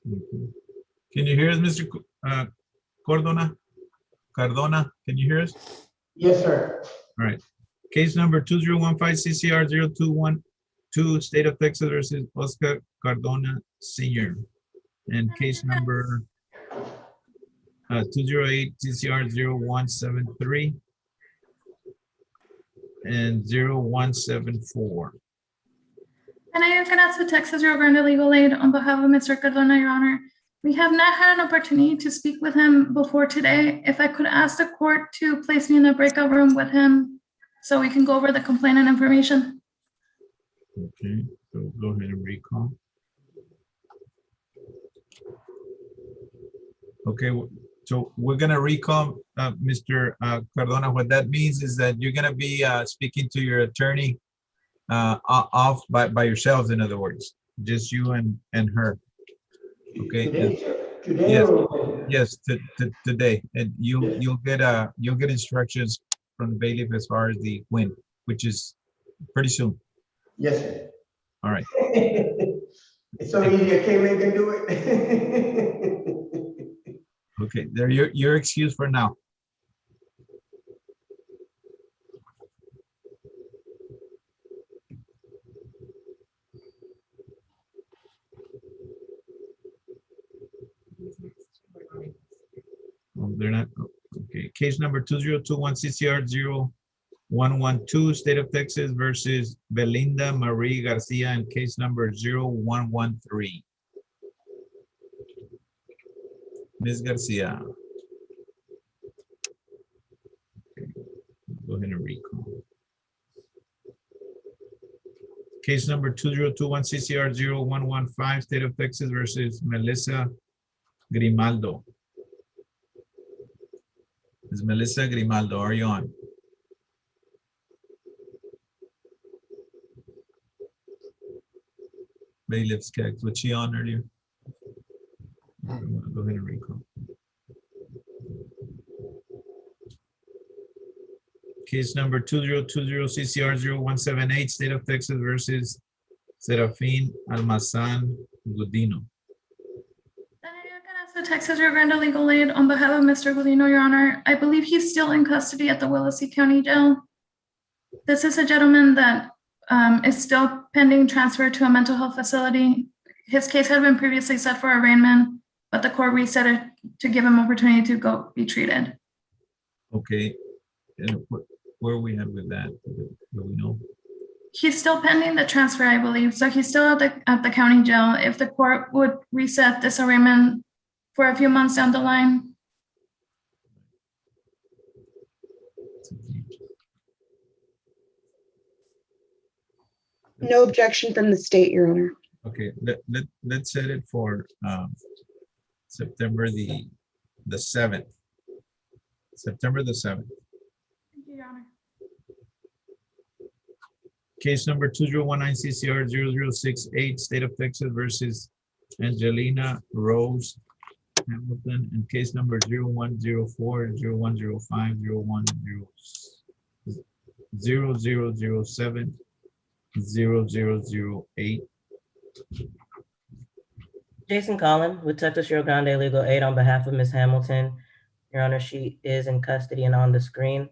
Okay. Can you hear us, Mr. Cardona? Cardona, can you hear us? Yes, sir. All right. Case number 2015 CCR 0212, State of Texas versus Oscar Cardona Sr. And case number 208 CCR 0173 and 0174. And I can ask the Texas Rio Grande Legal Aid on behalf of Mr. Cardona, Your Honor. We have not had an opportunity to speak with him before today. If I could ask the court to place me in the breakout room with him so we can go over the complaint and information. Okay, so go ahead and recall. Okay, so we're gonna recall Mr. Cardona. What that means is that you're gonna be speaking to your attorney off by yourselves, in other words, just you and her. Okay. Today Yes. or Yes, today, and you'll get instructions from the bailiff as far as the win, which is pretty soon. yes, sir. All right. It's so easy. I can't make him do it. Okay, there your excuse for now. Oh, they're not. Okay, case number 2021 CCR 0112, State of Texas versus Belinda Marie Garcia, and case number 0113. Ms. Garcia. Okay, go ahead and recall. Case number 2021 CCR 0115, State of Texas versus Melissa Grimaldo. Ms. Melissa Grimaldo, are you on? Bailiff Skaggs, was she on earlier? Go ahead and recall. Case number 2020 CCR 0178, State of Texas versus Serafin Almazan Gudino. And I can ask the Texas Rio Grande Legal Aid on behalf of Mr. Godino, Your Honor. I believe he's still in custody at the Willacy County Jail. This is a gentleman that is still pending transfer to a mental health facility. His case had been previously set for arraignment, but the court reset it to give him opportunity to go be treated. Okay, and where are we at with that? Do we know? He's still pending the transfer, I believe. So he's still at the county jail. If the court would reset this arraignment for a few months down the line. No objection from the state, Your Honor. Okay, let's set it for September the 7th. September the 7th. Thank you, Your Honor. Case number 2019 CCR 0068, State of Texas versus Angelina Rose Hamilton, and case number 0104, 0105, 0007, 0008. Jason Collin with Texas Rio Grande Legal Aid on behalf of Ms. Hamilton. Your Honor, she is in custody and on the screen.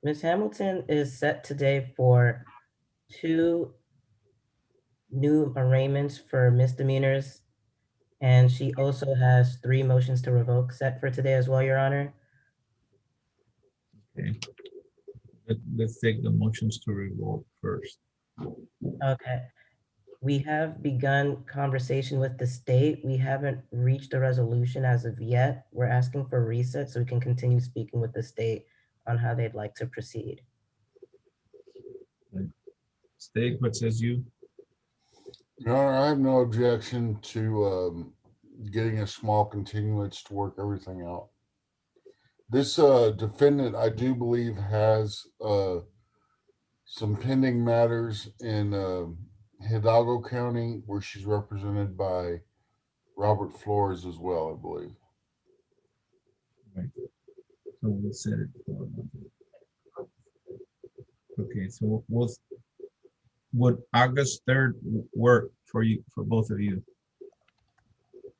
Ms. Hamilton is set today for 2 new arraignments for misdemeanors, and she also has 3 motions to revoke set for today as well, Your Honor. Okay. Let's take the motions to revoke first. Okay. We have begun conversation with the state. We haven't reached a resolution as of yet. We're asking for reset so we can continue speaking with the state on how they'd like to proceed. State, what says you? Your Honor, I have no objection to getting a small continuance to work everything out. This defendant, I do believe, has some pending matters in Hidalgo County where she's represented by Robert Flores as well, I believe. Right. So we'll set it for. Okay, so would August 3rd work for you, for both of you?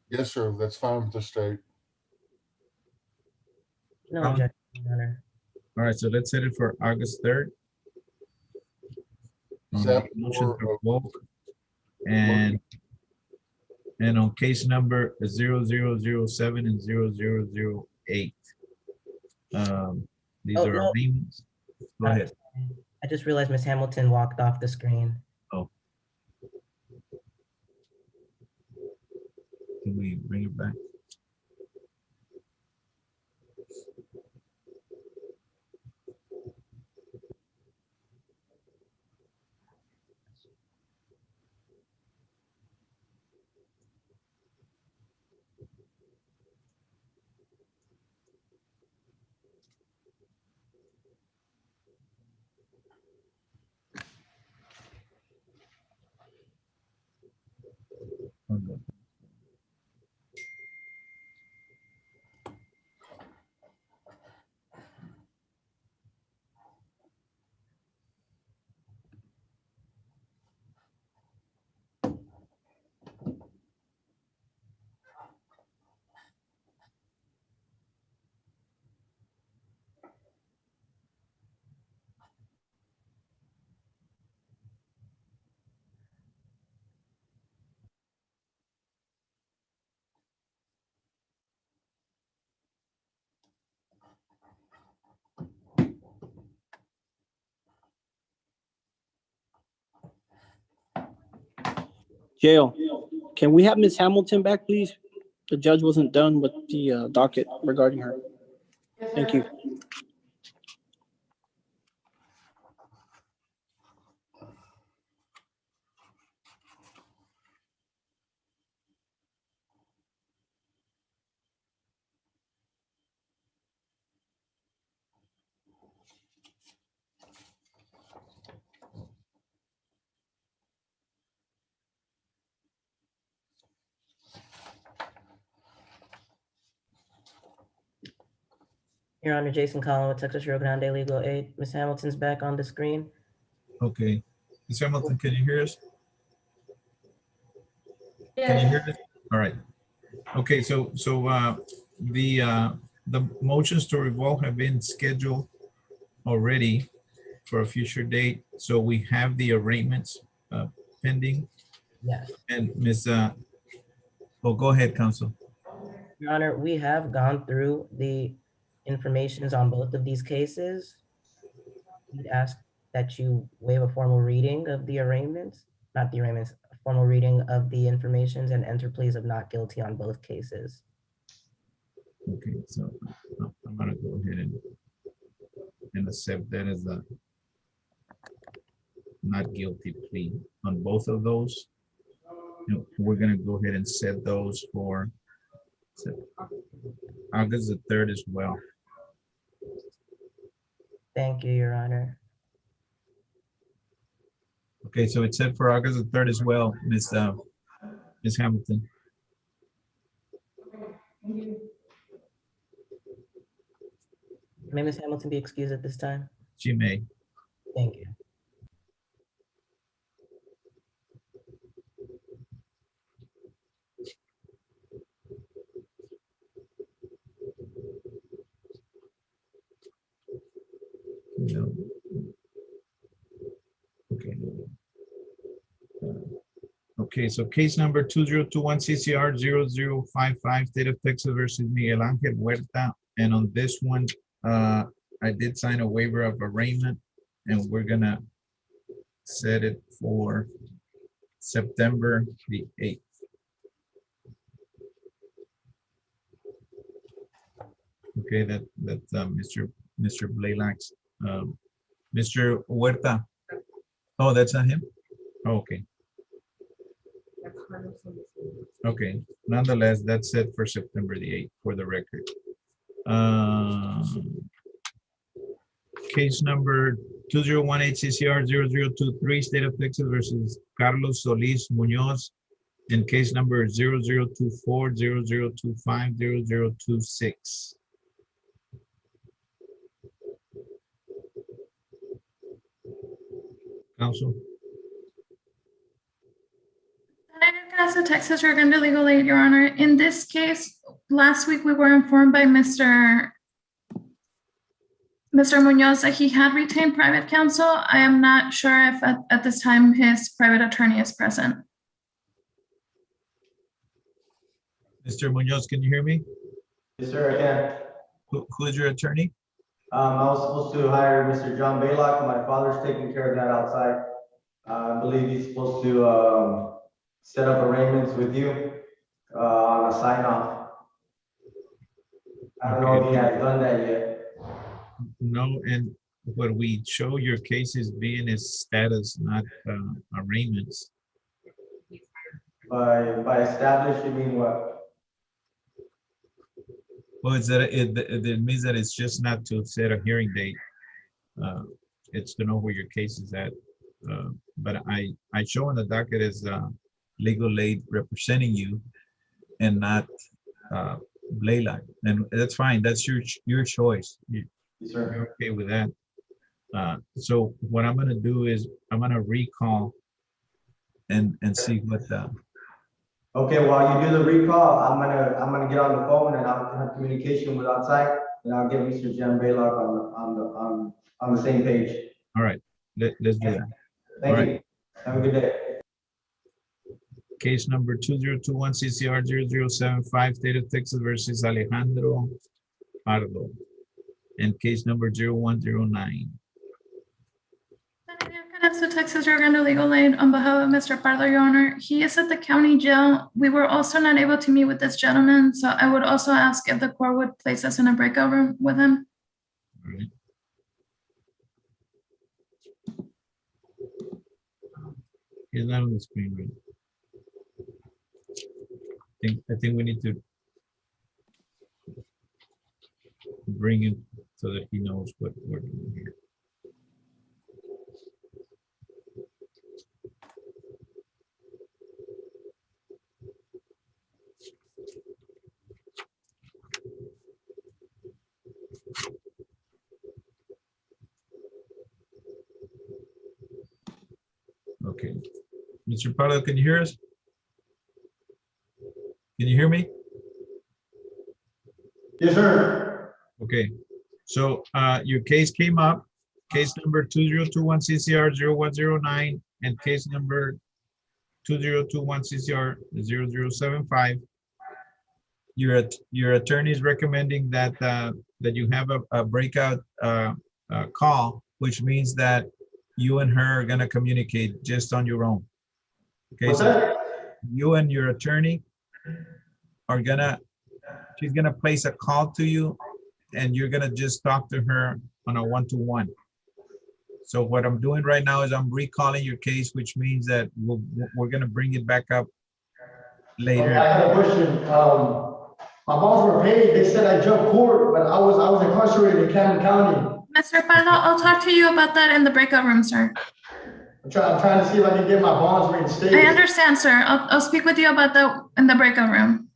Yes, sir. That's fine with the state. No Um, objection, Your Honor. All right, so let's set it for August 3rd. Is On that the motion for, to revoke and on case number 0007 and 0008. These Oh, are no. arraignments. Go I'm ahead. sorry. I just realized Ms. Hamilton walked off the screen. Oh. Can we bring it back? Okay. Jail. Can we have Ms. Hamilton back, please? The judge wasn't done with the docket regarding her. Thank you. Your Honor, Jason Collin with Texas Rio Grande Legal Aid. Ms. Hamilton's back on the screen. Okay. Ms. Hamilton, can you hear us? Can you hear us? All right. Okay, so the motions to revoke have been scheduled already for a future date. So we have the arraignments pending. Yes. And Ms. Oh, go ahead, counsel. Your Honor, we have gone through the informations on both of these cases. We'd ask that you waive a formal reading of the arraignments, not the arraignments, a formal reading of the informations and enter pleas of not guilty on both cases. Okay, so I'm gonna go ahead and accept that as a not guilty plea on both of those. We're gonna go ahead and set those for August the 3rd as well. Thank you, Your Honor. Okay, so it's set for August the 3rd as well, Ms. Hamilton. May Ms. Hamilton be excused at this time? She may. Thank you. No. Okay. Okay, so case number 2021 CCR 0055, State of Texas versus Miguel Angel Huerta. And on this one, I did sign a waiver of arraignment, and we're gonna set it for September the 8th. Okay, that's Mr. Blaylock's, Mr. Huerta. Oh, that's not him? Oh, okay. Okay, nonetheless, that's set for September the 8th for the record. Case number 2018 CCR 0023, State of Texas versus Carlos Solis Munoz, and case number 0024, 0025, 0026. Counsel? That Casa, Texas, Rio Grande Legal Aid, Your Honor. In this case, last week we were informed by Mr. Munoz that he had retained private counsel. I am not sure if at this time his private attorney is present. Mr. Munoz, can you hear me? Yes, sir, I can. Who is your attorney? I was supposed to hire Mr. John Baylock. My father's taking care of that outside. I believe he's supposed to set up arrangements with you on a sign off. I don't know if he has done that yet. No, and what we show your case is being is status, not arraignments. By established, you mean what? Well, it's that it means that it's just not to set a hearing date. It's to know where your case is at. But I show in the docket as legal aid representing you and not Blaylock. And that's fine. That's your choice. Yes, sir. You're okay with that. So what I'm gonna do is I'm gonna recall and see what Okay, while you do the recall, I'm gonna get on the phone and I'll have communication with outside and I'll get Mr. John Baylock on the same page. all right, let's do that. Thank All you. Have a good day. Case number 2021 CCR 0075, State of Texas versus Alejandro Pardo. And case number 0109. Casa, Texas, Rio Grande Legal Aid, on behalf of Mr. Pardo, Your Honor. He is at the county jail. We were also not able to meet with this gentleman, so I would also ask if the court would place us in a breakout room with him. All right. He's not on the screen, right? I think we need to bring him so that he knows what we're doing here. Okay. Mr. Pardo, can you hear us? Can you hear me? Yes, sir. Okay. So your case came up, case number 2021 CCR 0109 and case number 2021 CCR 0075. Your attorney is recommending that that you have a breakout call, which means that you and her are gonna communicate just on your own. Okay, What's so that? you and your attorney are she's gonna place a call to you and you're gonna just talk to her on a one-to-one. So what I'm doing right now is I'm recalling your case, which means that we're gonna bring it back up later. I have a question. My bonds were paid. They said I jumped court, but I was incarcerated in Camden County. Mr. Pardo, I'll talk to you about that in the breakout room, sir. I'm trying to see if I can get my bonds reinstated. I understand, sir. I'll speak with you about that in the breakout room.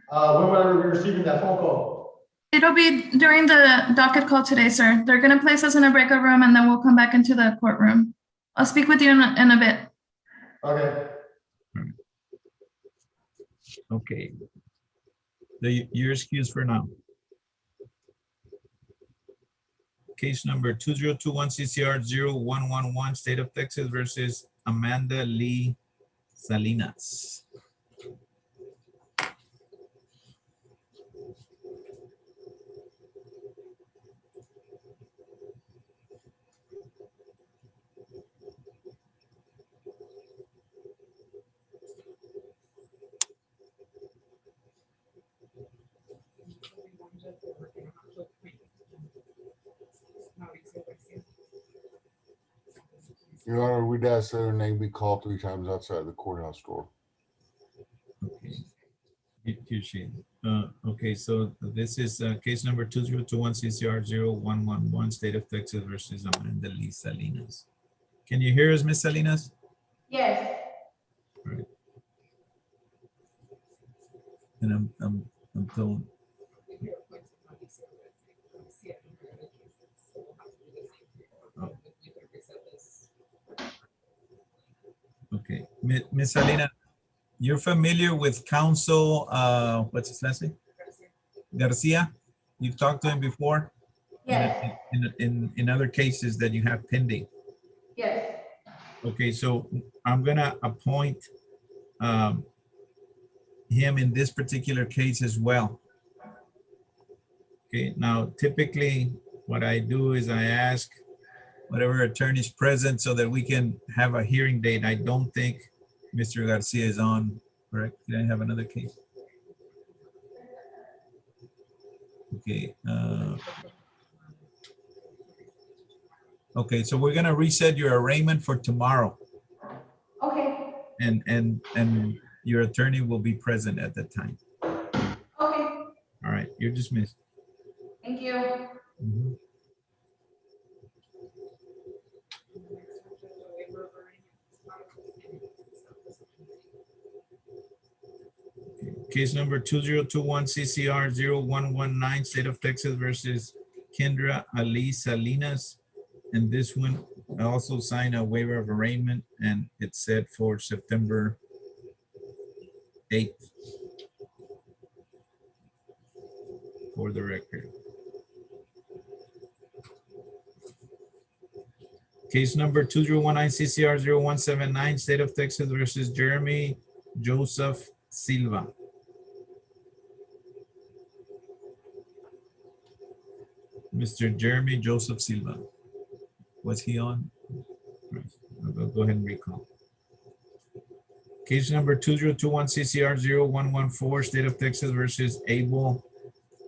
When will I be receiving that phone call? It'll be during the docket call today, sir. They're gonna place us in a breakout room and then we'll come back into the courtroom. I'll speak with you in a bit. Okay. Okay. You're excused for now. Case number 2021 CCR 0111, State of Texas versus Amanda Lee Salinas. Your Honor, we'd ask that her name be called 3 times outside the courthouse door. Okay. Here she is. Okay, so this is case number 2021 CCR 0111, State of Texas versus Amanda Lee Salinas. Can you hear us, Ms. Salinas? Yes. All right. And I'm told. Oh. Okay, Ms. Salinas, you're familiar with counsel, what's his last name? Garcia? You've talked to him before? Yes, In other cases that you have pending. yes. Okay, so I'm gonna appoint him in this particular case as well. Okay, now typically what I do is I ask whatever attorney is present so that we can have a hearing date. I don't think Mr. Garcia is on, correct? Did I have another case? Okay. Okay, so we're gonna reset your arraignment for tomorrow, Okay, and your attorney will be present at that time. okay. All right, you're dismissed. Thank you. Mhm. Case number 2021 CCR 0119, State of Texas versus Kendra Ali Salinas. And this one, I also signed a waiver of arraignment, and it's set for September 8th. For the record. Case number 2019 CCR 0179, State of Texas versus Jeremy Joseph Silva. Mr. Jeremy Joseph Silva. Was he on? Right. I'll go ahead and recall. Case number 2021 CCR 0114, State of Texas versus Abel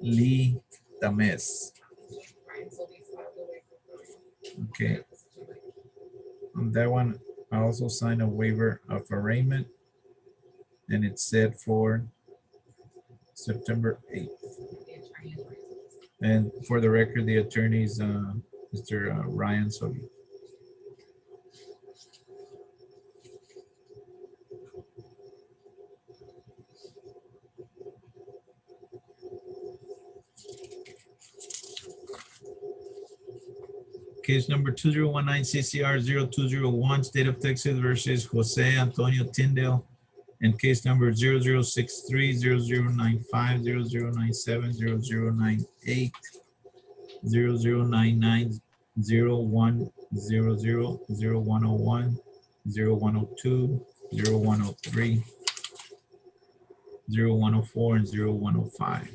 Lee Tamez. Okay. On that one, I also signed a waiver of arraignment, and it's set for September 8th. And for the record, the attorney is Mr. Ryan Sobi. Case number 2019 CCR 0201, State of Texas versus Jose Antonio Tyndale. And case number 0063, 0095, 0097, 0098, 0099, 0100, 0101, 0102, 0103, 0104, and 0105.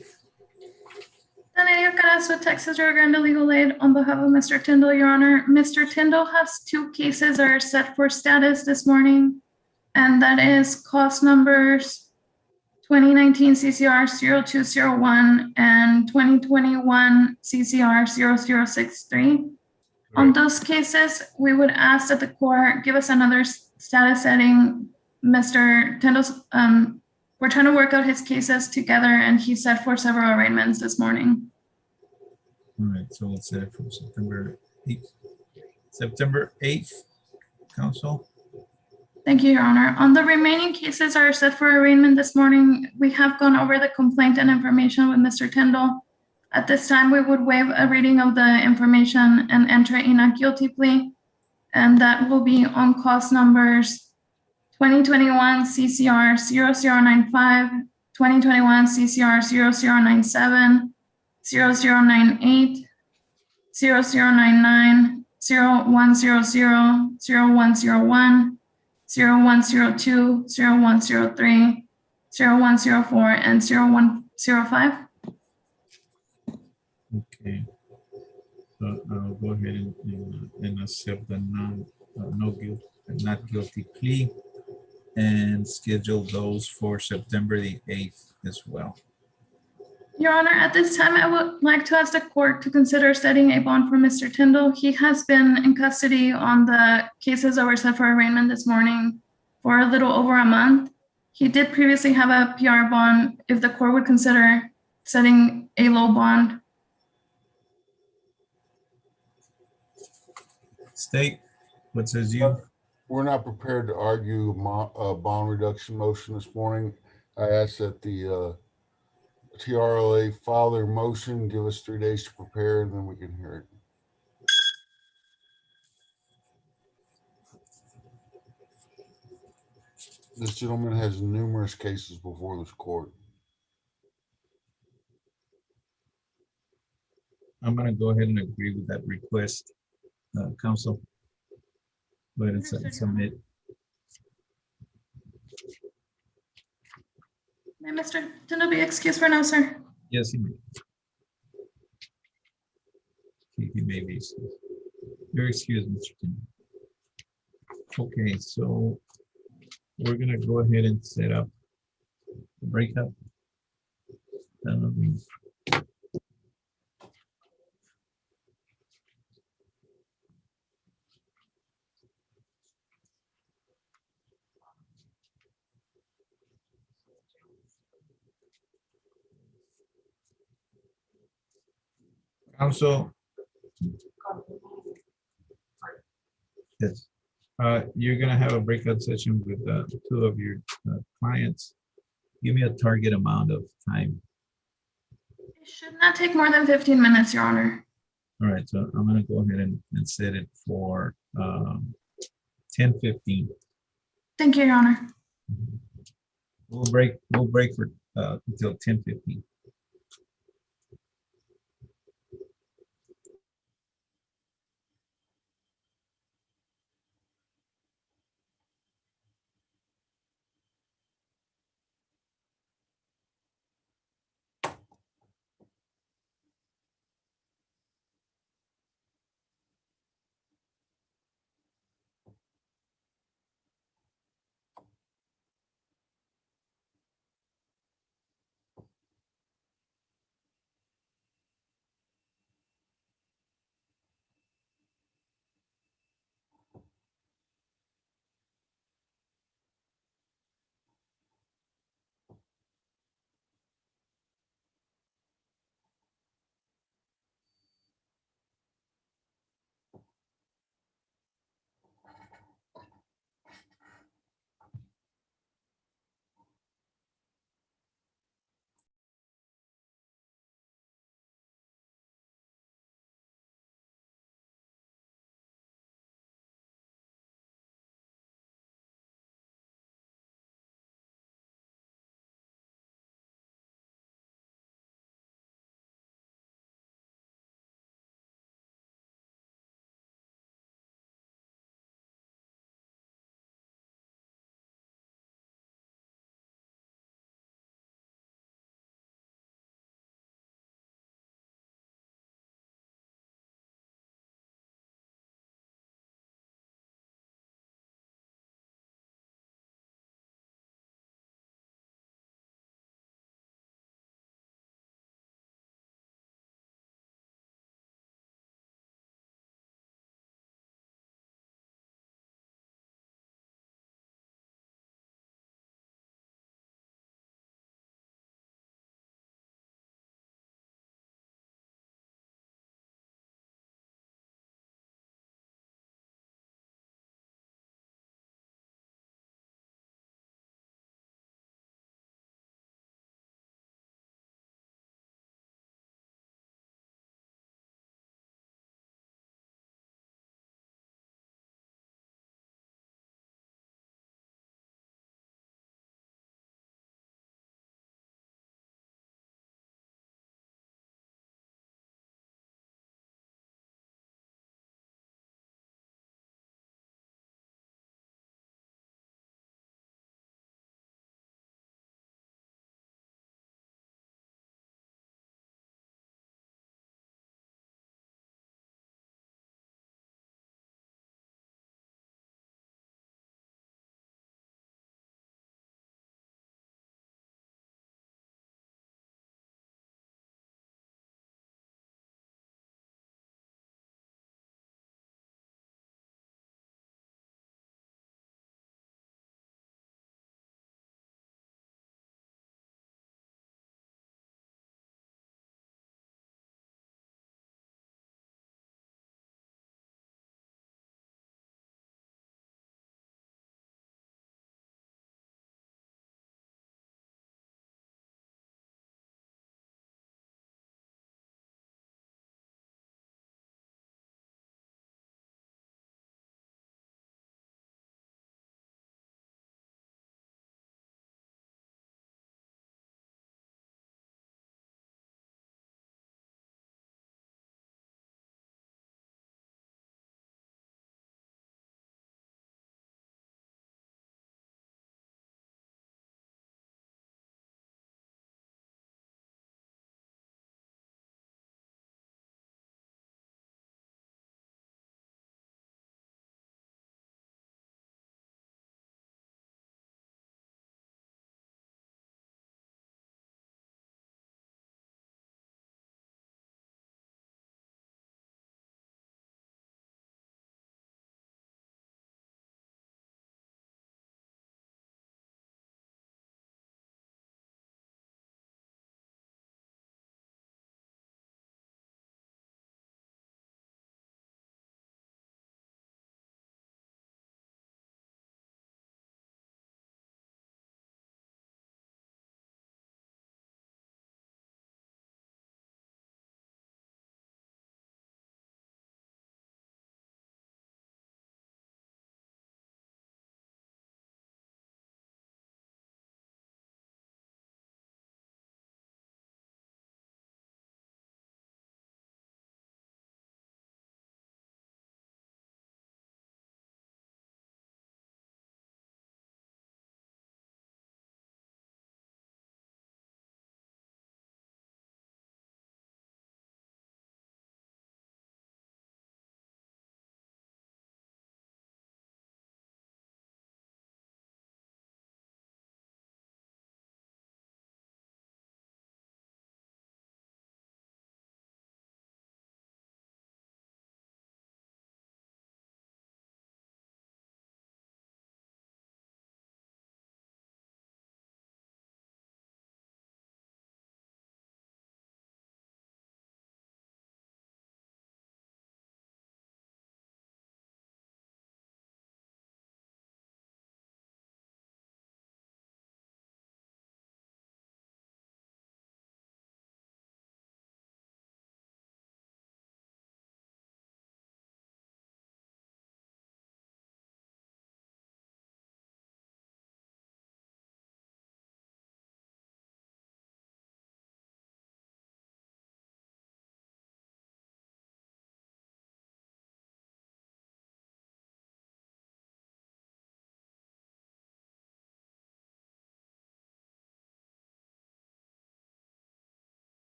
Daniel Carazo, Texas Rio Grande Legal Aid, on behalf of Mr. Tyndall, Your Honor. Mr. Tyndall has two cases that are set for status this morning, and that is cost numbers 2019 CCR 0201 and 2021 CCR 0063. On those cases, we would ask that the court give us another status setting. Mr. Tyndall's, we're trying to work out his cases together, and he set for several arraignments this morning. All right, so let's set it from September 8th. September 8th, counsel. Thank you, Your Honor. On the remaining cases are set for arraignment this morning, we have gone over the complaint and information with Mr. Tyndall. At this time, we would waive a reading of the information and enter in a guilty plea, and that will be on cost numbers 2021 CCR 0095, 2021 CCR 0097, 0098, 0099, 0100, 0101, 0102, 0103, 0104, and 0105. Okay. So I'll go ahead and accept the not guilty plea and schedule those for September the 8th as well. Your Honor, at this time, I would like to ask the court to consider setting a bond for Mr. Tyndall. He has been in custody on the cases that were set for arraignment this morning for a little over a month. He did previously have a PR bond. If the court would consider setting a low bond. State, what says you? We're not prepared to argue a bond reduction motion this morning. I ask that the TRLA file their motion, give us 3 days to prepare, and then we can hear it. This gentleman has numerous cases before this court. I'm gonna go ahead and agree with that request, counsel. Go ahead and Understood, Your Honor. submit. May Mr. Tindall be excused for now, sir? Yes, he may. He may be excused. You're excused, Mr. Tim. Okay, so we're gonna go ahead and set up the breakup. Um, Counsel. Yes. You're gonna have a breakout session with two of your clients. Give me a target amount of time. It should not take more than 15 minutes, Your Honor. All right, so I'm gonna go ahead and set it for 10:15. Thank you, Your Honor. We'll break for until 10:15.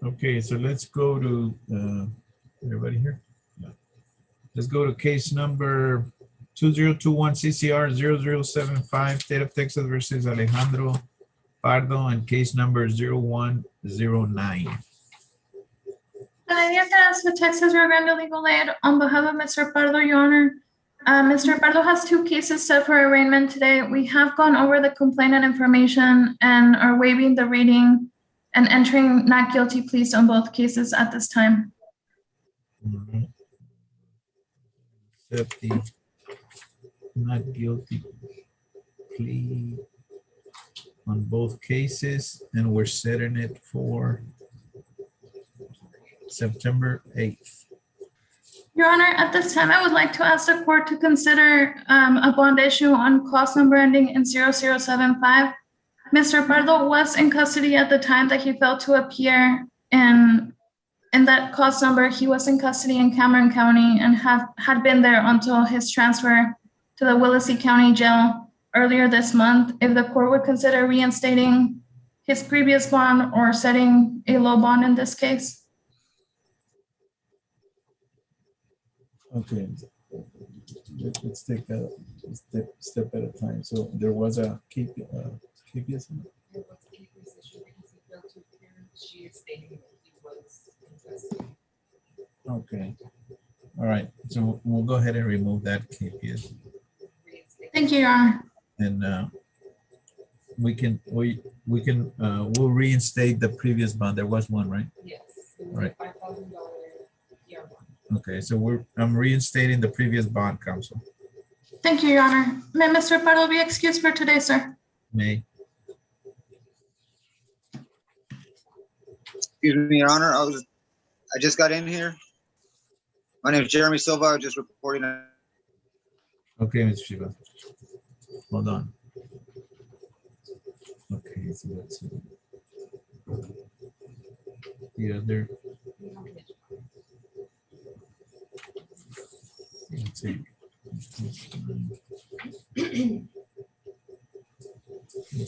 Okay, so let's go to, everybody here? Yeah. Let's go to case number 2021 CCR 0075, State of Texas versus Alejandro Pardo, and case number 0109. Aurelio Canasta, Texas Rio Grande Legal Aid, on behalf of Mr. Pardo, Your Honor. Mr. Pardo has 2 cases set for arraignment today. We have gone over the complainant information and are waiving the reading and entering not guilty pleas on both cases at this time. Accept the not guilty plea on both cases, and we're setting it for September 8th. Your Honor, at this time, I would like to ask the court to consider a bond issue on clause number ending in 0075. Mr. Pardo was in custody at the time that he failed to appear in that clause number. He was in custody in Cameron County and had been there until his transfer to the Willacy County Jail earlier this month. If the court would consider reinstating his previous bond or setting a low bond in this case. Okay, let's take that step at a time. So there was a KPS. There was a case issue because he failed to appear. She is stating that he was in custody. Okay, all right. So we'll go ahead and remove that KPS, Thank you, Your Honor. and we'll reinstate the previous bond. There was one, right? Yes. It was Right. a $5,000 PR bond. Okay, so I'm reinstating the previous bond, counsel. Thank you, Your Honor. May Mr. Pardo be excused for today, sir? May. Excuse me, Your Honor. I just got in here. My name is Jeremy Silva. I was just reporting. Okay, Mr. Shiva. Hold on. Okay, so let's see. The other. Let's see.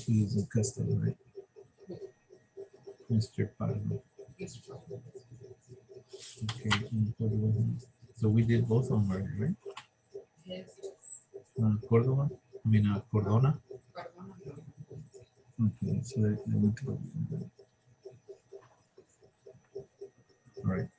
He is in custody, right? Mr. Pardo. Okay, and what do we have? So we did both of them already, right? Yes. Cordova, I mean, Cordona. Okay, so let me go. All right.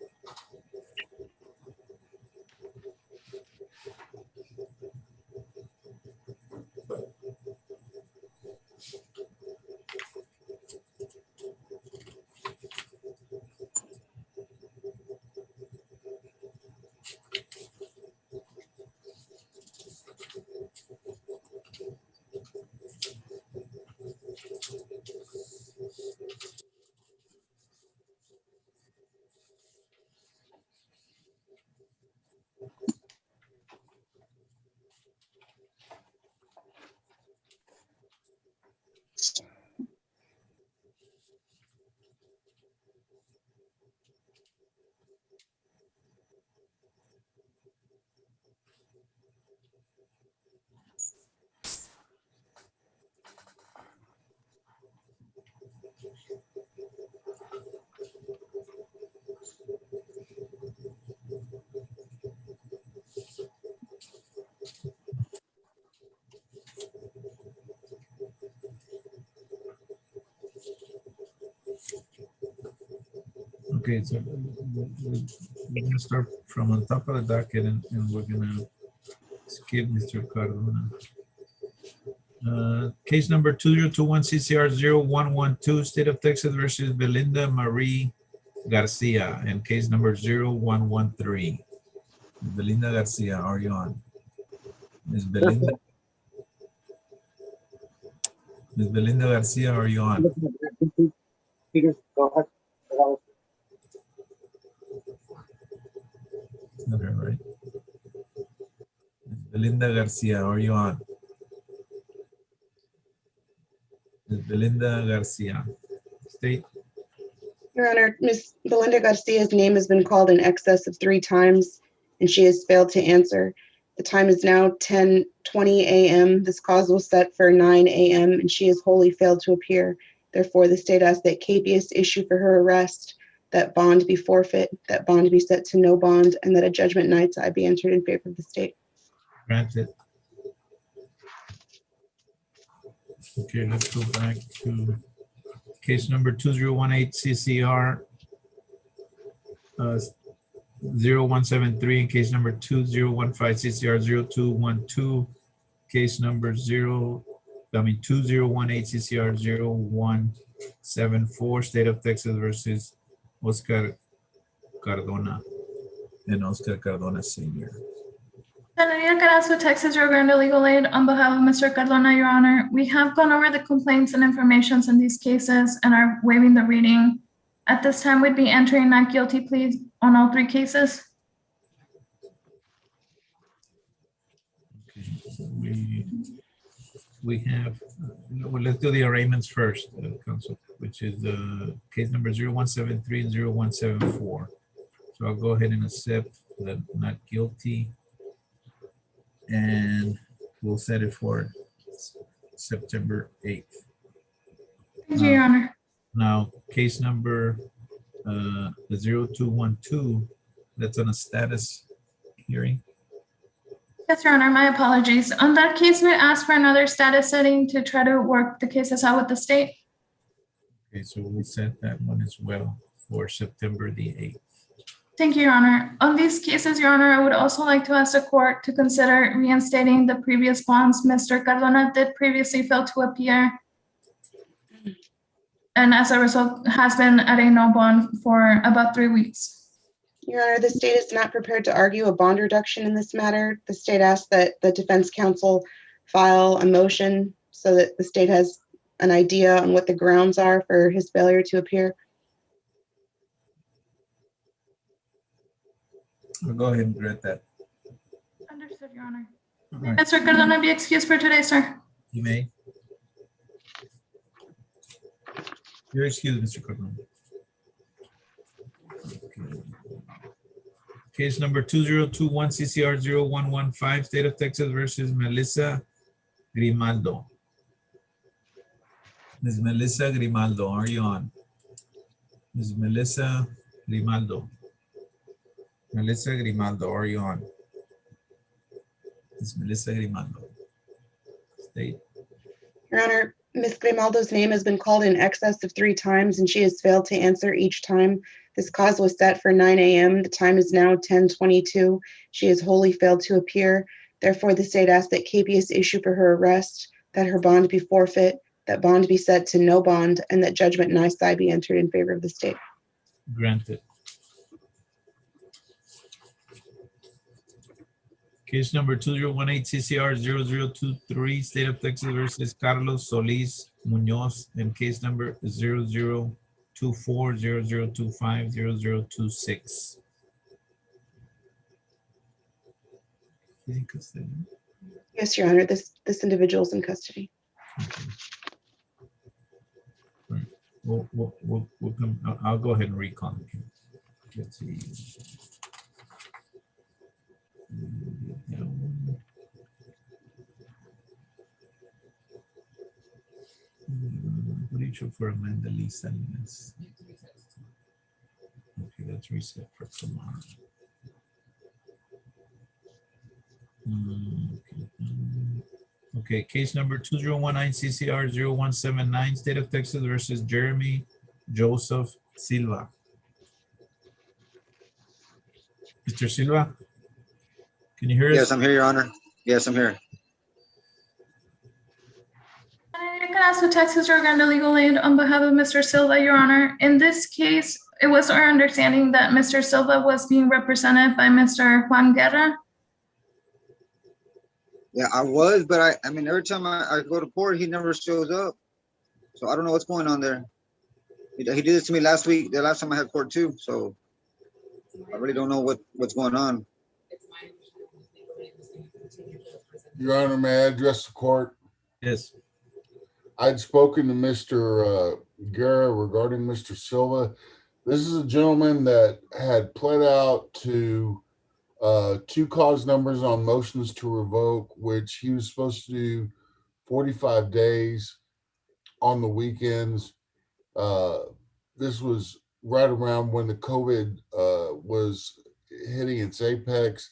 Okay, so we're gonna start from on top of the docket, and we're gonna skip Mr. Cardona. Case number 2021 CCR 0112, State of Texas versus Belinda Marie Garcia, and case number 0113. Belinda Garcia, are you on? Ms. Belinda? Ms. Belinda Garcia, are you on? Not her, right? Ms. Belinda Garcia, are you on? Ms. Belinda Garcia, state. Your Honor, Ms. Belinda Garcia's name has been called in excess of 3 times, and she has failed to answer. The time is now 10:20 a.m. This cause was set for 9 a.m. and she has wholly failed to appear. Therefore, the state asks that capias issue for her arrest, that bond be forfeit, that bond be set to no bond, and that a judgment nisi be entered in favor of the state. Granted. Okay, let's go back to case number 2018 CCR 0173 and case number 2015 CCR 0212, case number 2018 CCR 0174, State of Texas versus Oscar Cardona and Oscar Cardona Sr. Senator Carrasco, Texas Rio Grande Legal Aid, on behalf of Mr. Cardona, Your Honor, we have gone over the complaints and informations in these cases and are waiving the reading. At this time, we'd be entering not guilty pleas on all three cases. Okay, so we have, well, let's do the arraignments first, Council, which is case number 0173 and 0174. So I'll go ahead and accept the not guilty. And we'll set it for September 8th. Thank you, Your Honor. Now, case number the 0212, that's on a status hearing. Yes, Your Honor, my apologies. On that case, we asked for another status setting to try to work the cases out with the state. Okay, so we'll set that one as well for September the 8th. Thank you, Your Honor. On these cases, Your Honor, I would also like to ask the court to consider reinstating the previous bonds. Mr. Cardona did previously fail to appear, and as a result, has been at a no bond for about 3 weeks. Your Honor, the state is not prepared to argue a bond reduction in this matter. The state asks that the defense counsel file a motion so that the state has an idea on what the grounds are for his failure to appear. I'll go ahead and grant that. Understood, Your Honor. All right, Mr. Cardona, be excused for today, sir. you may. You're excused, Mr. Cardona. Okay. Case number 2021 CCR 0115, State of Texas versus Melissa Grimaldo. Ms. Melissa Grimaldo, are you on? Ms. Melissa Grimaldo. Melissa Grimaldo, are you on? Ms. Melissa Grimaldo. State. Your Honor, Ms. Grimaldo's name has been called in excess of 3 times and she has failed to answer each time. This cause was set for 9 a.m. The time is now 10:22. She has wholly failed to appear. Therefore, the state asks that capias issue for her arrest, that her bond be forfeit, that bond be set to no bond, and that judgment nisi be entered in favor of the state. Granted. Case number 2018 CCR 0023, State of Texas versus Carlos Solis Munoz, and case number 0024 0025 0026. Is he in custody? Yes, Your Honor, this individual is in custody. Okay. All right. We'll come. I'll go ahead and recall. Let's see. What do you show for Amanda Lisa? Okay, that's reset for tomorrow. Okay, case number 2019 CCR 0179, State of Texas versus Jeremy Joseph Silva. Mr. Silva, can you hear us? Yes, I'm here, Your Honor. Yes, I'm here. Senator Carrasco, Texas Rio Grande Legal Aid, on behalf of Mr. Silva, Your Honor. In this case, it was our understanding that Mr. Silva was being represented by Mr. Juan Guerra. Yeah, I was, but I mean, every time I go to court, he never shows up. So I don't know what's going on there. He did this to me last week, the last time I had court too. So I really don't know what's going on. Your Honor, may I address the court? Yes. I'd spoken to Mr. Guerra regarding Mr. Silva. This is a gentleman that had pled out to two cause numbers on motions to revoke, which he was supposed to do 45 days on the weekends. This was right around when the COVID was hitting its apex.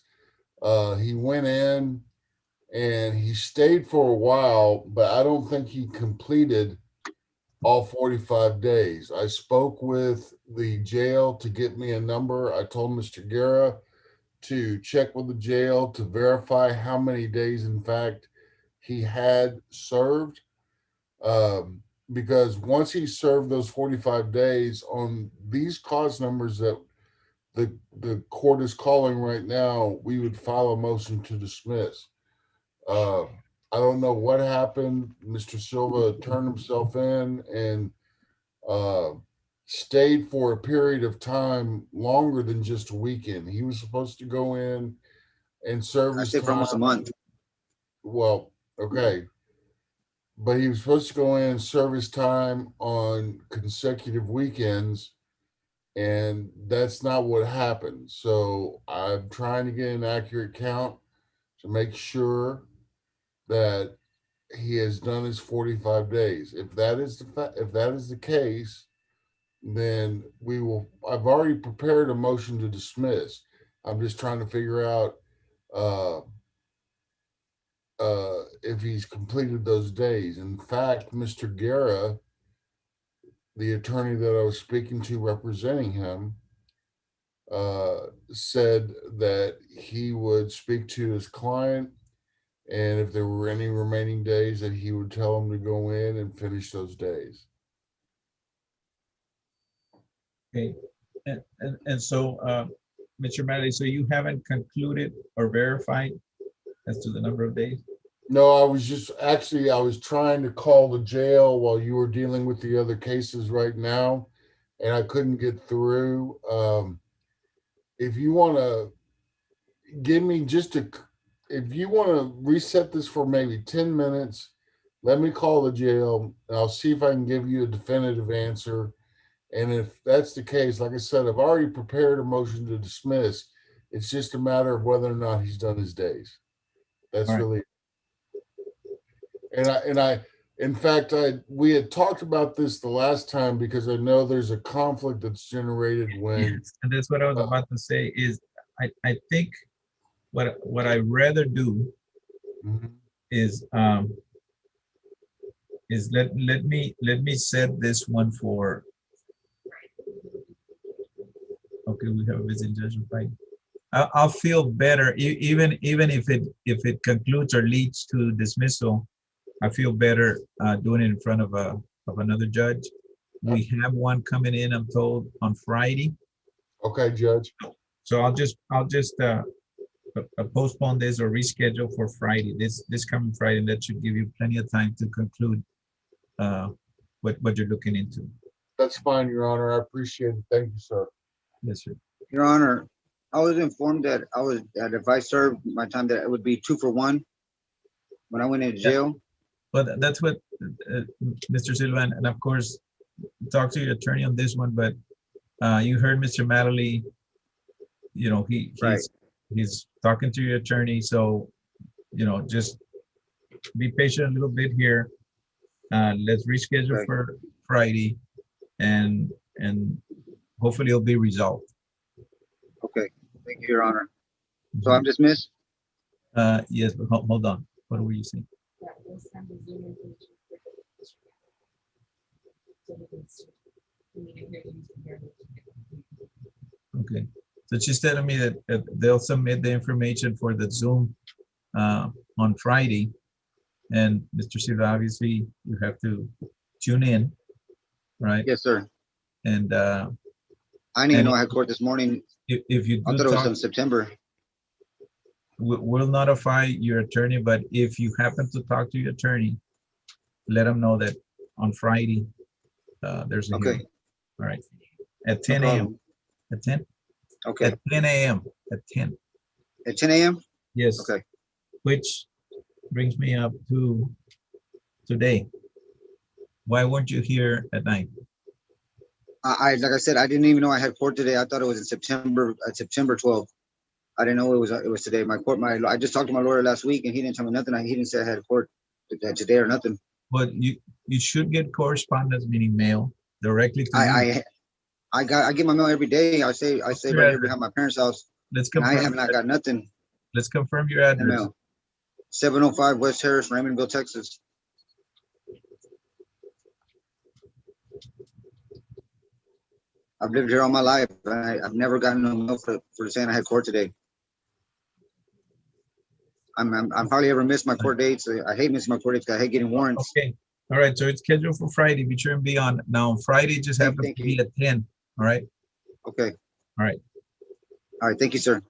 He went in and he stayed for a while, but I don't think he completed all 45 days. I spoke with the jail to get me a number. I told Mr. Guerra to check with the jail to verify how many days, in fact, he had served. Because once he served those 45 days on these cause numbers that the court is calling right now, we would file a motion to dismiss. I don't know what happened. Mr. Silva turned himself in and stayed for a period of time longer than just a weekend. He was supposed to go in and serve I his stayed for almost a time. month. Well, okay. But he was supposed to go in and serve his time on consecutive weekends, and that's not what happened. So I'm trying to get an accurate count to make sure that he has done his 45 days. If that is the case, then we will. I've already prepared a motion to dismiss. I'm just trying to figure out if he's completed those days. In fact, Mr. Guerra, the attorney that I was speaking to representing him, said that he would speak to his client, and if there were any remaining days, that he would tell him to go in and finish those days. Okay, and so, Mr. Manley, so you haven't concluded or verified as to the number of days? No, I was trying to call the jail while you were dealing with the other cases right now, and I couldn't get through. If you want to give me if you want to reset this for maybe 10 minutes, let me call the jail and I'll see if I can give you a definitive answer. And if that's the case, like I said, I've already prepared a motion to dismiss. It's just a matter of whether or not he's done his days. That's All right. really, in fact, we had talked about this the last time because I know there's a conflict that's generated when. Yes, and that's what I was about to say is I think what I rather do is let me set this one for. Okay, we have a visiting judge on Friday. I'll feel better even if it concludes or leads to dismissal. I feel better doing it in front of another judge. We have one coming in, I'm told, on Friday. Okay, Judge. So I'll just postpone this or reschedule for Friday. This coming Friday, and that should give you plenty of time to conclude what you're looking into. That's fine, Your Honor. I appreciate it. Thank you, sir. Yes, sir. Your Honor, I was informed that if I served my time, that it would be 2 for 1 when I went into jail. But that's what Mr. Silva, and of course, talk to your attorney on this one. But you heard Mr. Madley. You know, he's talking to your attorney. So, you know, just be patient a little bit here. Let's reschedule for Friday, and hopefully it'll be resolved. Okay, thank you, Your Honor. So I'm dismissed? Yes, but hold on. What were you saying? Okay, so she's telling me that they'll submit the information for the Zoom on Friday, and Mr. Silva, obviously you have to tune in, right? Yes, sir. And I didn't even know I had court this morning. If you I do thought it was talk, in September. we'll notify your attorney, but if you happen to talk to your attorney, let them know that on Friday there's a hearing. All right, at 10 a.m. At 10? Okay. At 10 a.m. At 10. At 10 a.m.? Yes. Okay. Which brings me up to today. Why weren't you here at 9? Like I said, I didn't even know I had court today. I thought it was in September, September 12th. I didn't know it was today. I just talked to my lawyer last week and he didn't tell me nothing. He didn't say I had court today or nothing. But you should get correspondence, meaning mail, directly to you. I get my mail every day. I say right here behind my parents' house. Let's And I confirm. have not got nothing Let's confirm your in the address. mail. 705 West Harris, Raymondville, Texas. I've lived here all my life. I've never gotten no mail for saying I had court today. I'm hardly ever missed my court dates. I hate missing my court dates. I hate getting warrants. Okay. All right. So it's scheduled for Friday. Be sure and be on. Now on Friday, just have to be at 10. All right. Okay. All right. All right. Thank you, sir.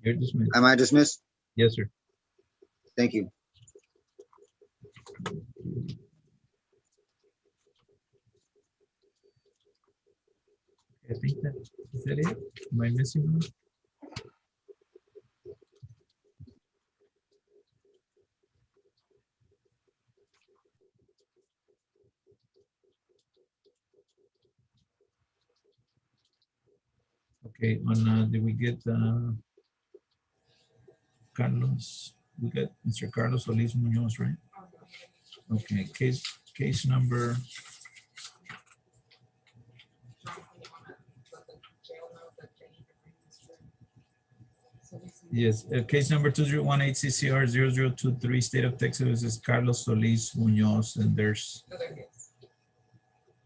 You're dismissed. Am I dismissed? Yes, sir. Thank you. I think is that it? Am I missing one? Okay, did we get Carlos? We got Mr. Carlos Solis Munoz, right? Okay, case number. Yes, case number 2018 CCR 0023, State of Texas versus Carlos Solis Munoz, and there's.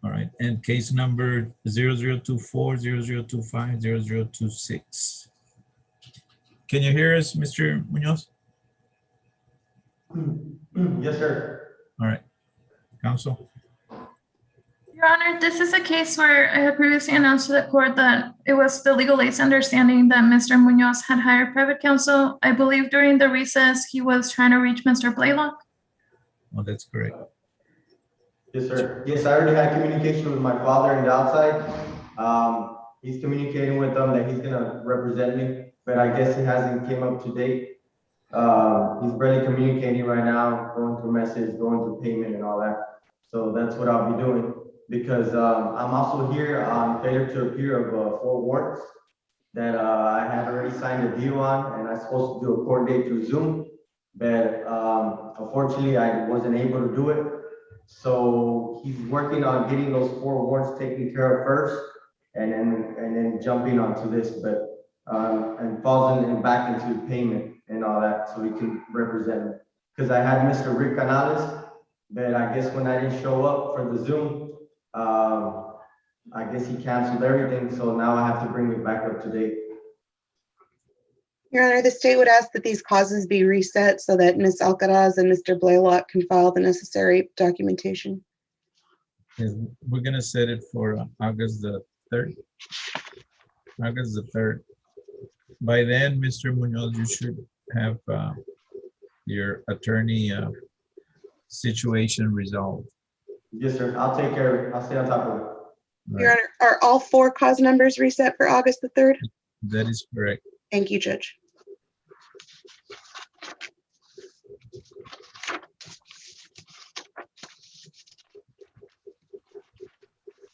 All right, and case number 0024, 0025, 0026. Can you hear us, Mr. Munoz? Yes, sir. All right, counsel. Your Honor, this is a case where I had previously announced to the court that it was the legal aid's understanding that Mr. Munoz had hired private counsel. I believe during the recess, he was trying to reach Mr. Blaylock. Oh, that's correct. Yes, sir. Yes, I already had communication with my father on the outside. He's communicating with them that he's gonna represent me, but I guess it hasn't came up to date. He's barely communicating right now, going through message, going through payment and all that. So that's what I'll be doing, because I'm also here on failure to appear of 4 warrants that I have already signed a deal on, and I'm supposed to do a court date through Zoom, but unfortunately I wasn't able to do it. So he's working on getting those 4 warrants taken care of first, and then jumping onto this, but and falls in back into payment and all that, so he can represent me. Because I had Mr. Rick Canales, but I guess when I didn't show up for the Zoom, I guess he canceled everything, so now I have to bring it back up to date. Your Honor, the state would ask that these causes be reset so that Ms. Alcaraz and Mr. Blaylock can file the necessary documentation. Yes, we're gonna set it for August the 3rd. August the 3rd. By then, Mr. Munoz, you should have your attorney situation resolved. Yes, sir. I'll take care of it. I'll stay on top of it. Right. Your Honor, are all 4 cause numbers reset for August the 3rd? That is correct. Thank you, Judge.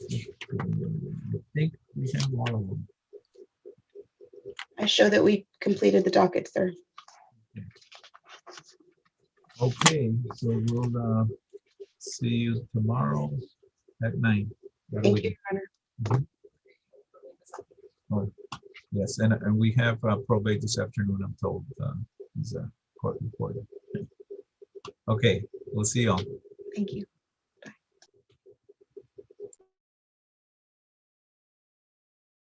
I think we have all of them. I show that we completed the docket, sir. Okay, so we'll see you tomorrow at 9. Thank you, Your Honor. Oh, yes, and we have probate this afternoon, I'm told. He's a court reporter. Okay, we'll see you all. Thank you.